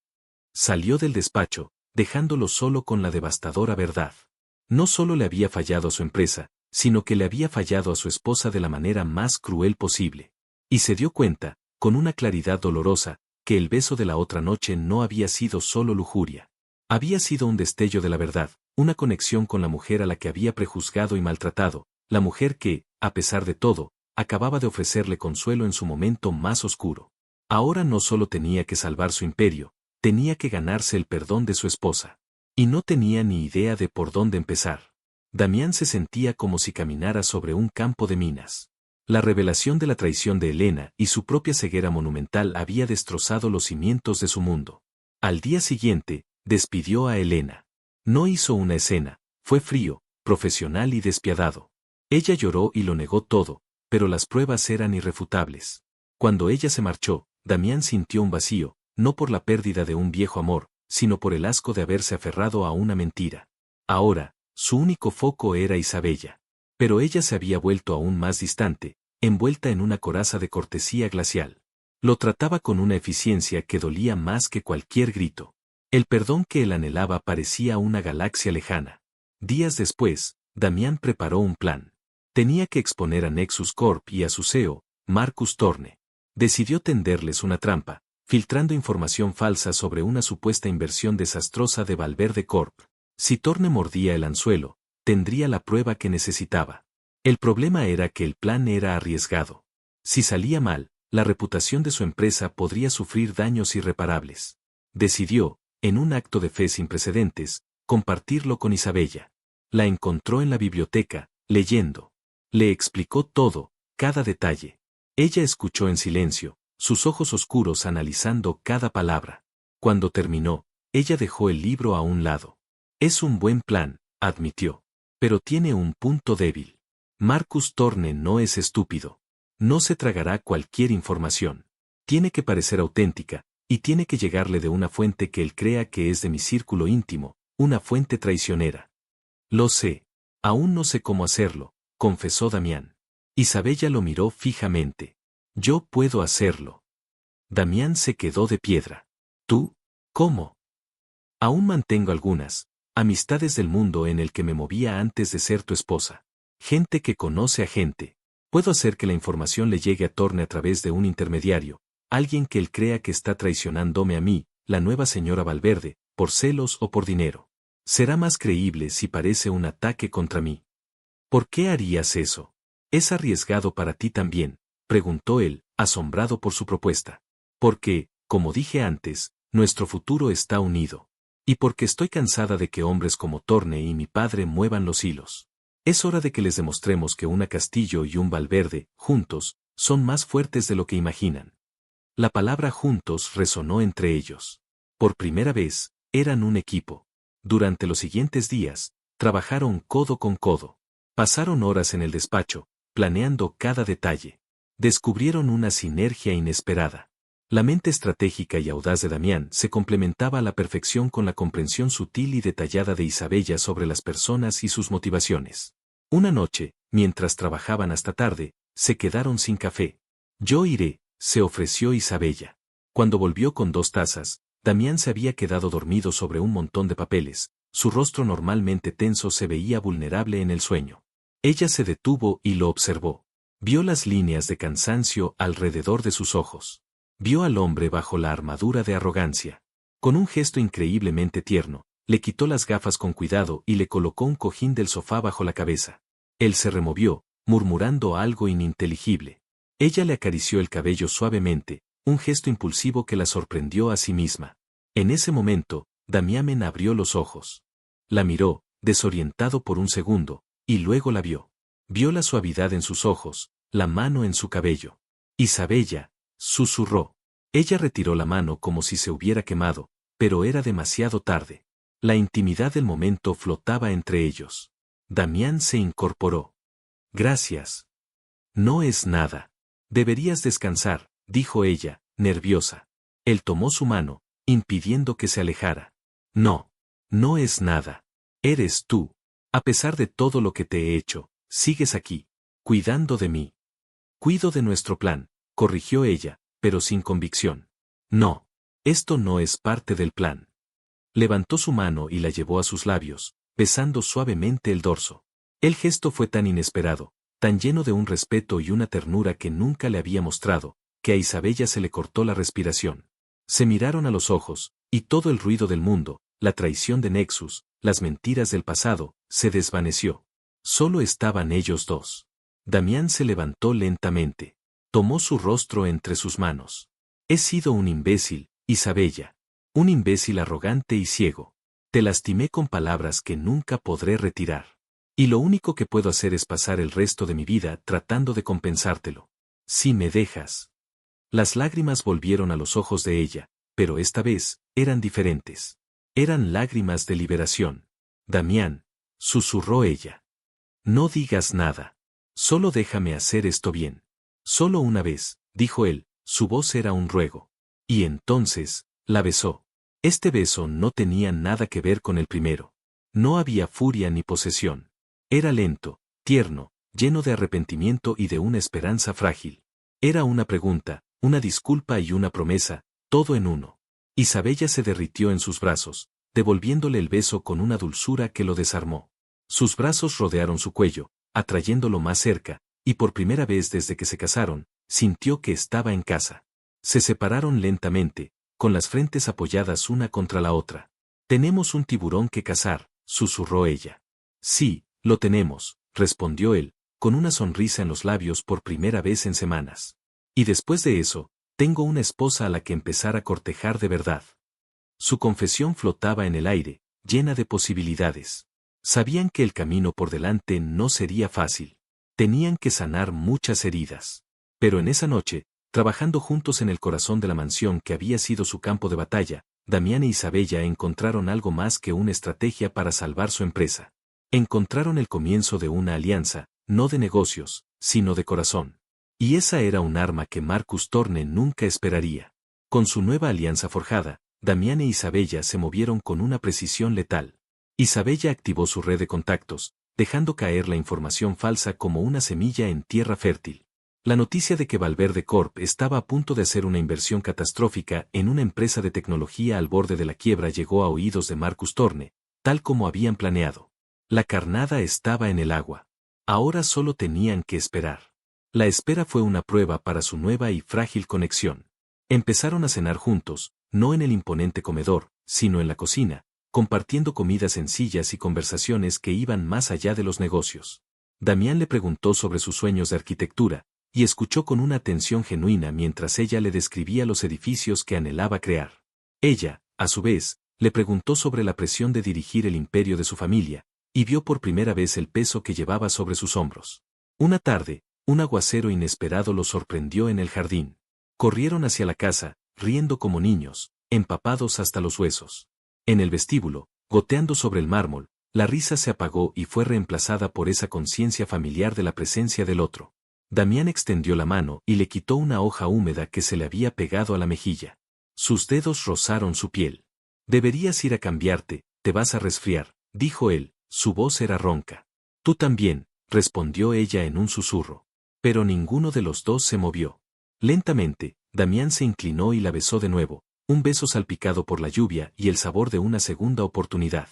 Salió del despacho, dejándolo solo con la devastadora verdad. No solo le había fallado a su empresa, sino que le había fallado a su esposa de la manera más cruel posible. Y se dio cuenta, con una claridad dolorosa, que el beso de la otra noche no había sido solo lujuria. Había sido un destello de la verdad, una conexión con la mujer a la que había prejuzgado y maltratado, la mujer que, a pesar de todo, acababa de ofrecerle consuelo en su momento más oscuro. Ahora no solo tenía que salvar su imperio, tenía que ganarse el perdón de su esposa. Y no tenía ni idea de por dónde empezar. Damián se sentía como si caminara sobre un campo de minas. La revelación de la traición de Elena y su propia ceguera monumental había destrozado los cimientos de su mundo. Al día siguiente, despidió a Elena. No hizo una escena, fue frío, profesional y despiadado. Ella lloró y lo negó todo, pero las pruebas eran irrefutables. Cuando ella se marchó, Damián sintió un vacío, no por la pérdida de un viejo amor, sino por el asco de haberse aferrado a una mentira. Ahora, su único foco era Isabella. Pero ella se había vuelto aún más distante, envuelta en una coraza de cortesía glacial. Lo trataba con una eficiencia que dolía más que cualquier grito. El perdón que él anhelaba parecía una galaxia lejana. Días después, Damián preparó un plan. Tenía que exponer a Nexus Corp y a su CEO, Marcus Thorne. Decidió tenderles una trampa, filtrando información falsa sobre una supuesta inversión desastrosa de Valverde Corp. Si Thorne mordía el anzuelo, tendría la prueba que necesitaba. El problema era que el plan era arriesgado. Si salía mal, la reputación de su empresa podría sufrir daños irreparables. Decidió, en un acto de fe sin precedentes, compartirlo con Isabella. La encontró en la biblioteca, leyendo. Le explicó todo, cada detalle. Ella escuchó en silencio, sus ojos oscuros analizando cada palabra. Cuando terminó, ella dejó el libro a un lado. Es un buen plan, admitió. Pero tiene un punto débil. Marcus Thorne no es estúpido. No se tragará cualquier información. Tiene que parecer auténtica, y tiene que llegarle de una fuente que él crea que es de mi círculo íntimo, una fuente traicionera. Lo sé. Aún no sé cómo hacerlo, confesó Damián. Isabella lo miró fijamente. Yo puedo hacerlo. Damián se quedó de piedra. ¿Tú? ¿Cómo? Aún mantengo algunas amistades del mundo en el que me movía antes de ser tu esposa. Gente que conoce a gente. Puedo hacer que la información le llegue a Thorne a través de un intermediario, alguien que él crea que está traicionándome a mí, la nueva señora Valverde, por celos o por dinero. Será más creíble si parece un ataque contra mí. ¿Por qué harías eso? ¿Es arriesgado para ti también?, preguntó él, asombrado por su propuesta. Porque, como dije antes, nuestro futuro está unido. Y porque estoy cansada de que hombres como Torne y mi padre muevan los hilos. Es hora de que les demostremos que una Castillo y un Valverde, juntos, son más fuertes de lo que imaginan. La palabra juntos resonó entre ellos. Por primera vez, eran un equipo. Durante los siguientes días, trabajaron codo con codo. Pasaron horas en el despacho, planeando cada detalle. Descubrieron una sinergia inesperada. La mente estratégica y audaz de Damián se complementaba a la perfección con la comprensión sutil y detallada de Isabella sobre las personas y sus motivaciones. Una noche, mientras trabajaban hasta tarde, se quedaron sin café. Yo iré, se ofreció Isabella. Cuando volvió con 2 tazas, Damián se había quedado dormido sobre un montón de papeles, su rostro normalmente tenso se veía vulnerable en el sueño. Ella se detuvo y lo observó. Vio las líneas de cansancio alrededor de sus ojos. Vio al hombre bajo la armadura de arrogancia. Con un gesto increíblemente tierno, le quitó las gafas con cuidado y le colocó un cojín del sofá bajo la cabeza. Él se removió, murmurando algo ininteligible. Ella le acarició el cabello suavemente, un gesto impulsivo que la sorprendió a sí misma. En ese momento, Damián abrió los ojos. La miró, desorientado por un segundo, y luego la vio. Vio la suavidad en sus ojos, la mano en su cabello. Isabella, susurró. Ella retiró la mano como si se hubiera quemado, pero era demasiado tarde. La intimidad del momento flotaba entre ellos. Damián se incorporó. Gracias. No es nada. Deberías descansar, dijo ella, nerviosa. Él tomó su mano, impidiendo que se alejara. No. No es nada. Eres tú. A pesar de todo lo que te he hecho, sigues aquí, cuidando de mí. Cuido de nuestro plan, corrigió ella, pero sin convicción. No. Esto no es parte del plan. Levantó su mano y la llevó a sus labios, besando suavemente el dorso. El gesto fue tan inesperado, tan lleno de un respeto y una ternura que nunca le había mostrado, que a Isabella se le cortó la respiración. Se miraron a los ojos, y todo el ruido del mundo, la traición de Nexus, las mentiras del pasado, se desvaneció. Solo estaban ellos dos. Damián se levantó lentamente. Tomó su rostro entre sus manos. He sido un imbécil, Isabella. Un imbécil arrogante y ciego. Te lastimé con palabras que nunca podré retirar. Y lo único que puedo hacer es pasar el resto de mi vida tratando de compensártelo. Si me dejas. Las lágrimas volvieron a los ojos de ella, pero esta vez, eran diferentes. Eran lágrimas de liberación. Damián, susurró ella. No digas nada. Solo déjame hacer esto bien. Solo una vez, dijo él, su voz era un ruego. Y entonces, la besó. Este beso no tenía nada que ver con el primero. No había furia ni posesión. Era lento, tierno, lleno de arrepentimiento y de una esperanza frágil. Era una pregunta, una disculpa y una promesa, todo en uno. Isabella se derritió en sus brazos, devolviéndole el beso con una dulzura que lo desarmó. Sus brazos rodearon su cuello, atrayéndolo más cerca, y por primera vez desde que se casaron, sintió que estaba en casa. Se separaron lentamente, con las frentes apoyadas una contra la otra. Tenemos un tiburón que cazar, susurró ella. Sí, lo tenemos, respondió él, con una sonrisa en los labios por primera vez en semanas. Y después de eso, tengo una esposa a la que empezar a cortejar de verdad. Su confesión flotaba en el aire, llena de posibilidades. Sabían que el camino por delante no sería fácil. Tenían que sanar muchas heridas. Pero en esa noche, trabajando juntos en el corazón de la mansión que había sido su campo de batalla, Damián e Isabella encontraron algo más que una estrategia para salvar su empresa. Encontraron el comienzo de una alianza, no de negocios, sino de corazón. Y esa era un arma que Marcus Torne nunca esperaría. Con su nueva alianza forjada, Damián e Isabella se movieron con una precisión letal. Isabella activó su red de contactos, dejando caer la información falsa como una semilla en tierra fértil. La noticia de que Valverde Corp estaba a punto de hacer una inversión catastrófica en una empresa de tecnología al borde de la quiebra llegó a oídos de Marcus Torne, tal como habían planeado. La carnada estaba en el agua. Ahora solo tenían que esperar. La espera fue una prueba para su nueva y frágil conexión. Empezaron a cenar juntos, no en el imponente comedor, sino en la cocina, compartiendo comidas sencillas y conversaciones que iban más allá de los negocios. Damián le preguntó sobre sus sueños de arquitectura, y escuchó con una atención genuina mientras ella le describía los edificios que anhelaba crear. Ella, a su vez, Le preguntó sobre la presión de dirigir el imperio de su familia, y vio por primera vez el peso que llevaba sobre sus hombros. Una tarde, un aguacero inesperado los sorprendió en el jardín. Corrieron hacia la casa, riendo como niños, empapados hasta los huesos. En el vestíbulo, goteando sobre el mármol, la risa se apagó y fue reemplazada por esa conciencia familiar de la presencia del otro. Damián extendió la mano y le quitó una hoja húmeda que se le había pegado a la mejilla. Sus dedos rozaron su piel. Deberías ir a cambiarte, te vas a resfriar, dijo él, su voz era ronca. Tú también, respondió ella en un susurro. Pero ninguno de los dos se movió. Lentamente, Damián se inclinó y la besó de nuevo, un beso salpicado por la lluvia y el sabor de una segunda oportunidad.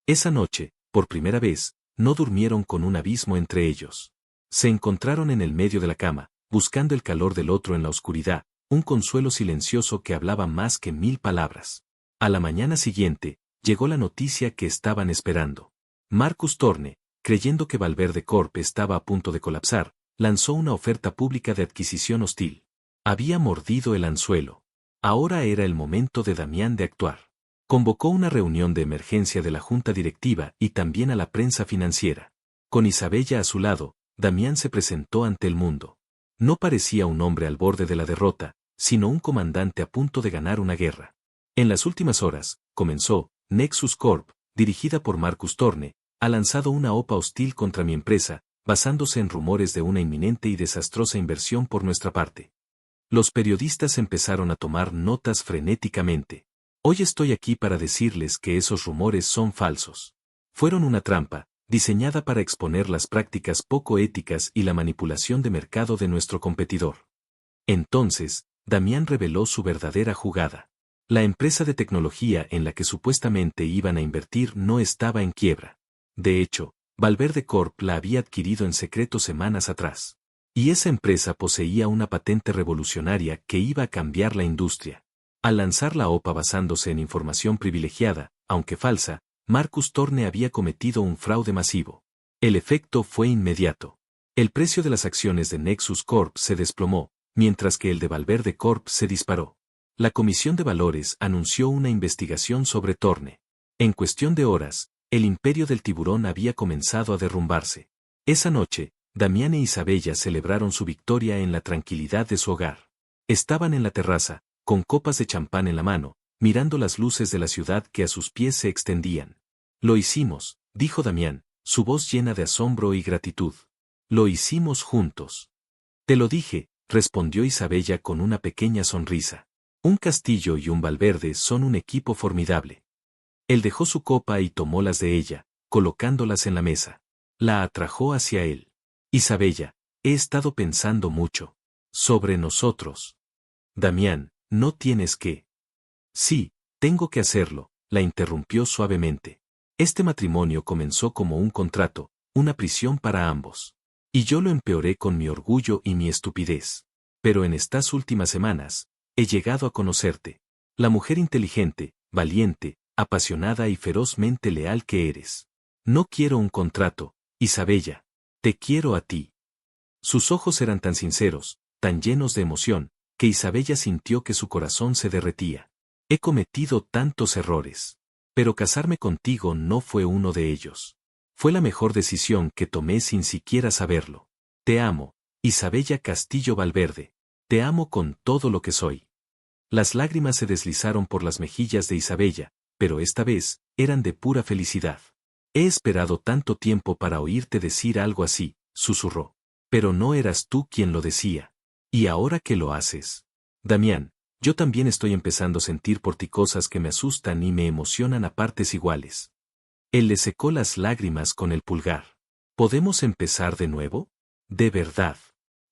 Esa noche, por primera vez, no durmieron con un abismo entre ellos. Se encontraron en el medio de la cama, buscando el calor del otro en la oscuridad, un consuelo silencioso que hablaba más que 1000 palabras. A la mañana siguiente, llegó la noticia que estaban esperando. Marcus Thorne, creyendo que Valverde Corp estaba a punto de colapsar, lanzó una oferta pública de adquisición hostil. Había mordido el anzuelo. Ahora era el momento de Damián de actuar. Convocó una reunión de emergencia de la junta directiva y también a la prensa financiera. Con Isabella a su lado, Damián se presentó ante el mundo. No parecía un hombre al borde de la derrota, sino un comandante a punto de ganar una guerra. En las últimas horas, comenzó, Nexus Corp, dirigida por Marcus Thorne, ha lanzado una OPA hostil contra mi empresa, basándose en rumores de una inminente y desastrosa inversión por nuestra parte. Los periodistas empezaron a tomar notas frenéticamente. Hoy estoy aquí para decirles que esos rumores son falsos. Fueron una trampa, diseñada para exponer las prácticas poco éticas y la manipulación de mercado de nuestro competidor. Entonces, Damián reveló su verdadera jugada. La empresa de tecnología en la que supuestamente iban a invertir no estaba en quiebra. De hecho, Valverde Corp la había adquirido en secreto semanas atrás. Y esa empresa poseía una patente revolucionaria que iba a cambiar la industria. Al lanzar la OPA basándose en información privilegiada, aunque falsa, Marcus Thorne había cometido un fraude masivo. El efecto fue inmediato. El precio de las acciones de Nexus Corp se desplomó, mientras que el de Valverde Corp se disparó. La Comisión de Valores anunció una investigación sobre Thorne. En cuestión de horas, el imperio del tiburón había comenzado a derrumbarse. Esa noche, Damián e Isabella celebraron su victoria en la tranquilidad de su hogar. Estaban en la terraza, con copas de champán en la mano, mirando las luces de la ciudad que a sus pies se extendían. Lo hicimos, dijo Damián, su voz llena de asombro y gratitud. Lo hicimos juntos. Te lo dije, respondió Isabella con una pequeña sonrisa. Un Castillo y un Valverde son un equipo formidable. Él dejó su copa y tomó las de ella, colocándolas en la mesa. La atrajo hacia él. Isabella, he estado pensando mucho. Sobre nosotros. Damián, no tienes que. Sí, tengo que hacerlo, la interrumpió suavemente. Este matrimonio comenzó como un contrato, una prisión para ambos. Y yo lo empeoré con mi orgullo y mi estupidez. Pero en estas últimas semanas, he llegado a conocerte. La mujer inteligente, valiente, apasionada y ferozmente leal que eres. No quiero un contrato, Isabella. Te quiero a ti. Sus ojos eran tan sinceros, tan llenos de emoción, que Isabella sintió que su corazón se derretía. He cometido tantos errores. Pero casarme contigo no fue uno de ellos. Fue la mejor decisión que tomé sin siquiera saberlo. Te amo, Isabella Castillo Valverde. Te amo con todo lo que soy. Las lágrimas se deslizaron por las mejillas de Isabella, pero esta vez, eran de pura felicidad. He esperado tanto tiempo para oírte decir algo así, susurró. Pero no eras tú quien lo decía. ¿Y ahora qué lo haces? Damián, yo también estoy empezando a sentir por ti cosas que me asustan y me emocionan a partes iguales. Él le secó las lágrimas con el pulgar. ¿Podemos empezar de nuevo? De verdad.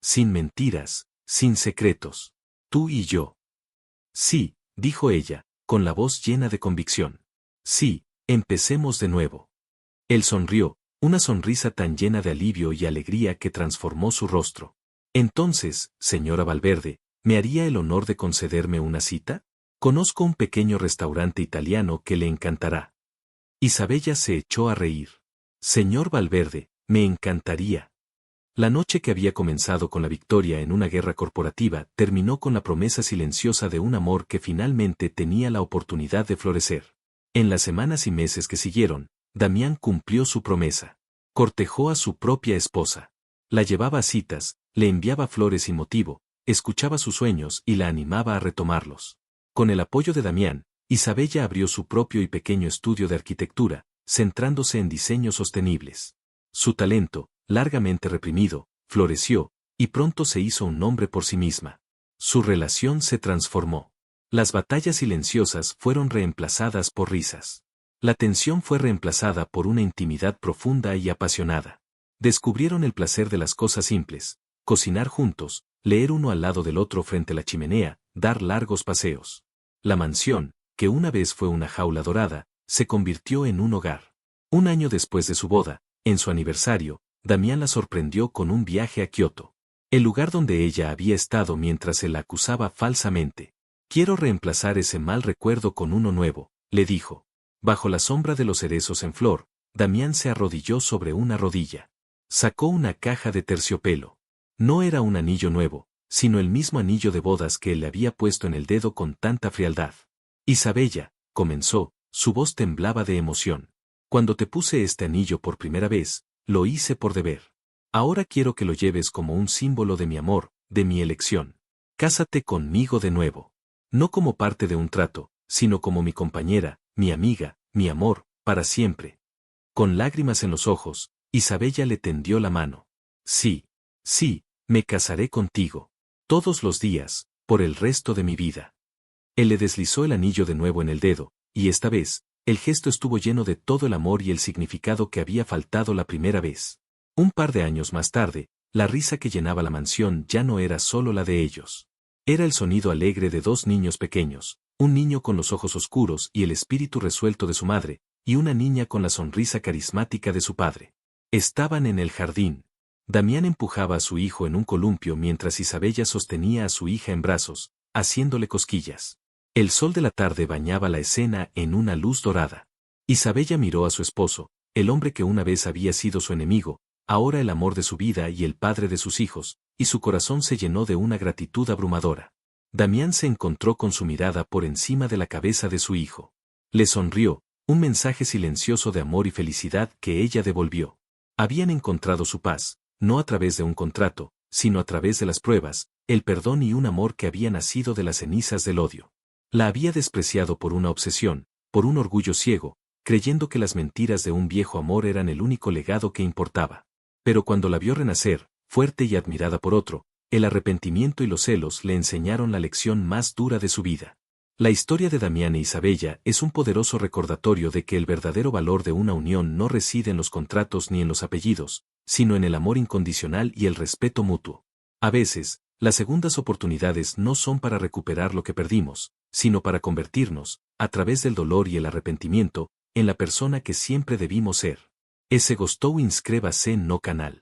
Sin mentiras, sin secretos. Tú y yo. Sí, dijo ella, con la voz llena de convicción. Sí, empecemos de nuevo. Él sonrió, una sonrisa tan llena de alivio y alegría que transformó su rostro. Entonces, señora Valverde, ¿me haría el honor de concederme una cita? Conozco un pequeño restaurante italiano que le encantará. Isabella se echó a reír. Señor Valverde, me encantaría. La noche que había comenzado con la victoria en una guerra corporativa terminó con la promesa silenciosa de un amor que finalmente tenía la oportunidad de florecer. En las semanas y meses que siguieron, Damián cumplió su promesa. Cortejó a su propia esposa. La llevaba a citas, le enviaba flores sin motivo, escuchaba sus sueños y la animaba a retomarlos. Con el apoyo de Damián, Isabella abrió su propio y pequeño estudio de arquitectura, centrándose en diseños sostenibles. Su talento, largamente reprimido, floreció, y pronto se hizo un nombre por sí misma. Su relación se transformó. Las batallas silenciosas fueron reemplazadas por risas. La tensión fue reemplazada por una intimidad profunda y apasionada. Descubrieron el placer de las cosas simples, cocinar juntos, leer uno al lado del otro frente a la chimenea, dar largos paseos. La mansión, que una vez fue una jaula dorada, se convirtió en un hogar. Un año después de su boda, en su aniversario, Damián la sorprendió con un viaje a Kioto. El lugar donde ella había estado mientras él la acusaba falsamente. Quiero reemplazar ese mal recuerdo con uno nuevo, le dijo. Bajo la sombra de los cerezos en flor, Damián se arrodilló sobre una rodilla. Sacó una caja de terciopelo. No era un anillo nuevo, sino el mismo anillo de bodas que él le había puesto en el dedo con tanta frialdad. Isabella, comenzó, su voz temblaba de emoción. Cuando te puse este anillo por primera vez, lo hice por deber. Ahora quiero que lo lleves como un símbolo de mi amor, de mi elección. Cásate conmigo de nuevo. No como parte de un trato, sino como mi compañera, mi amiga, mi amor, para siempre. Con lágrimas en los ojos, Isabella le tendió la mano. Sí, sí, me casaré contigo. Todos los días, por el resto de mi vida. Él le deslizó el anillo de nuevo en el dedo, y esta vez, el gesto estuvo lleno de todo el amor y el significado que había faltado la primera vez. Un par de años más tarde, la risa que llenaba la mansión ya no era solo la de ellos. Era el sonido alegre de dos niños pequeños, un niño con los ojos oscuros y el espíritu resuelto de su madre, y una niña con la sonrisa carismática de su padre. Estaban en el jardín. Damián empujaba a su hijo en un columpio mientras Isabella sostenía a su hija en brazos, haciéndole cosquillas. El sol de la tarde bañaba la escena en una luz dorada. Isabella miró a su esposo, el hombre que una vez había sido su enemigo, ahora el amor de su vida y el padre de sus hijos, y su corazón se llenó de una gratitud abrumadora. Damián se encontró con su mirada por encima de la cabeza de su hijo. Le sonrió, un mensaje silencioso de amor y felicidad que ella devolvió. Habían encontrado su paz, no a través de un contrato, sino a través de las pruebas, el perdón y un amor que había nacido de las cenizas del odio. La había despreciado por una obsesión, por un orgullo ciego, creyendo que las mentiras de un viejo amor eran el único legado que importaba. Pero cuando la vio renacer, fuerte y admirada por otro, el arrepentimiento y los celos le enseñaron la lección más dura de su vida. La historia de Damián e Isabella es un poderoso recordatorio de que el verdadero valor de una unión no reside en los contratos ni en los apellidos, sino en el amor incondicional y el respeto mutuo. A veces, las segundas oportunidades no son para recuperar lo que perdimos, sino para convertirnos, a través del dolor y el arrepentimiento, en la persona que siempre debimos ser. Ese gostou inscreva-se no canal.